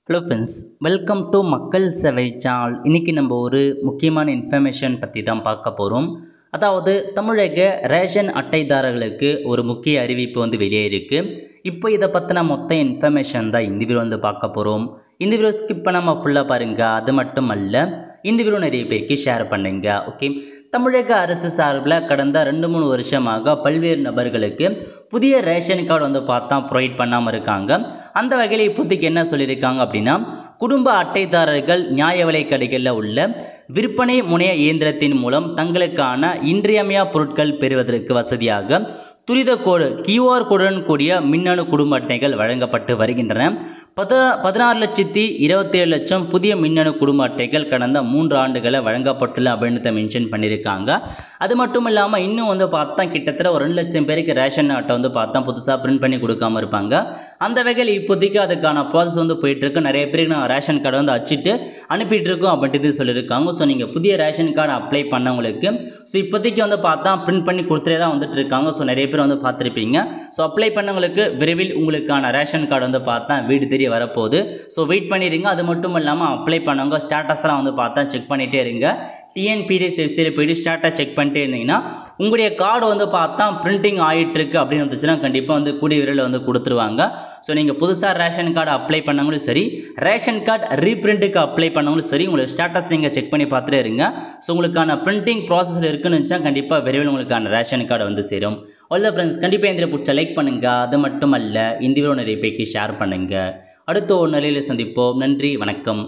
Hello friends, welcome to மக்கள் சேவை channel. இன்றைக்கி நம்ம ஒரு முக்கியமான இன்ஃபர்மேஷன் பற்றி தான் பார்க்க போகிறோம். அதாவது தமிழக ரேஷன் அட்டைதாரர்களுக்கு ஒரு முக்கிய அறிவிப்பு வெளியே இருக்குது. இப்போ இதை பற்றின மொத்த இன்ஃபர்மேஷன் தான் இந்த வீடியோ பார்க்க போகிறோம். இந்த வீடியோ ஸ்கிப் பண்ணாமல் ஃபுல்லாக பாருங்கள். அது மட்டும் அல்ல, இந்த வீடியோ நிறைய பேருக்கு ஷேர் பண்ணுங்க. ஓகே, தமிழக அரசு சார்பில் கடந்த 2-3 வருஷமாக பல்வேறு நபர்களுக்கு புதிய ரேஷன் கார்டு பார்த்தா ப்ரொவைட் பண்ணாமல் இருக்காங்க. அந்த வகையில் இப்போதைக்கு என்ன சொல்லியிருக்காங்க அப்படின்னா, குடும்ப அட்டைதாரர்கள் நியாய விலை கடைகளில் உள்ள விற்பனை முனைய இயந்திரத்தின் மூலம் தங்களுக்கான இன்றியமையா பொருட்கள் பெறுவதற்கு வசதியாக துரித கோடு QR கோடுடன் கூடிய மின்னணு குடும்ப அட்டைகள் வழங்கப்பட்டு வருகின்றன. 16,27,00,000 புதிய மின்னணு குடும்ப அட்டைகள் கடந்த 3 ஆண்டுகளை வழங்கப்பட்டுள்ள அப்படின்னு மென்ஷன் பண்ணியிருக்காங்க. அது மட்டும் இல்லாமல் இன்னும் பார்த்தா கிட்டத்தட்ட ஒரு 2 லட்சம் பேருக்கு ரேஷன் அட்டை பார்த்தா புதுசாக பிரிண்ட் பண்ணி கொடுக்காம இருப்பாங்க. அந்த வகையில் இப்போதைக்கு அதுக்கான ப்ராசஸ் போயிட்டுருக்கு. நிறைய பேருக்கு நான் ரேஷன் கார்டு அச்சிட்டு அனுப்பிட்டு இருக்கோம் அப்படின்ட்டு சொல்லியிருக்காங்க. ஸோ நீங்கள் புதிய ரேஷன் கார்டு அப்ளை பண்ணவங்களுக்கு இப்போதைக்கு பார்த்தா பிரிண்ட் பண்ணி கொடுத்துட்டே தான் இருக்காங்க. ஸோ நிறைய பேர் பார்த்துருப்பீங்க. ஸோ அப்ளை பண்ணவங்களுக்கு விரைவில் உங்களுக்கான ரேஷன் கார்டு பார்த்தா வீடு தெரிய வரப்போகுது. ஸோ வெயிட் பண்ணிடுங்க. அது மட்டும் இல்லாமல் அப்ளை பண்ணவங்க ஸ்டேட்டஸ்லாம் பார்த்தா செக் பண்ணிகிட்டே இருங்க. TNPDS வெப்சைட்டில் போய்ட்டு ஸ்டார்ட்டாக செக் பண்ணிட்டே இருந்தீங்கன்னா உங்களுடைய கார்டு பார்த்தா பிரிண்டிங் ஆகிட்டுருக்கு அப்படின்னு வந்துச்சுன்னா கண்டிப்பாக கூடிய விரைவில் கொடுத்துருவாங்க. ஸோ நீங்கள் புதுசாக ரேஷன் கார்டு அப்ளை பண்ணவங்களும் சரி, ரேஷன் கார்டு ரீப்ரிண்ட்டுக்கு அப்ளை பண்ணவங்களும் சரி, உங்களுக்கு ஸ்டேட்டஸ் நீங்கள் செக் பண்ணி பார்த்துட்டே இருங்க. ஸோ உங்களுக்கான பிரிண்டிங் ப்ராசஸில் இருக்குன்னு இருந்துச்சா கண்டிப்பாக விரைவில் உங்களுக்கான ரேஷன் கார்டு சேரும். அவ்வளோ ஃப்ரெண்ட்ஸ், கண்டிப்பாக இந்த பிடிச்ச லைக் பண்ணுங்கள். அது மட்டும் அல்ல, இந்த வீடியோ நிறைய பேருக்கு ஷேர் பண்ணுங்கள். அடுத்த ஒரு நிலையில் சந்திப்போம். நன்றி, வணக்கம்.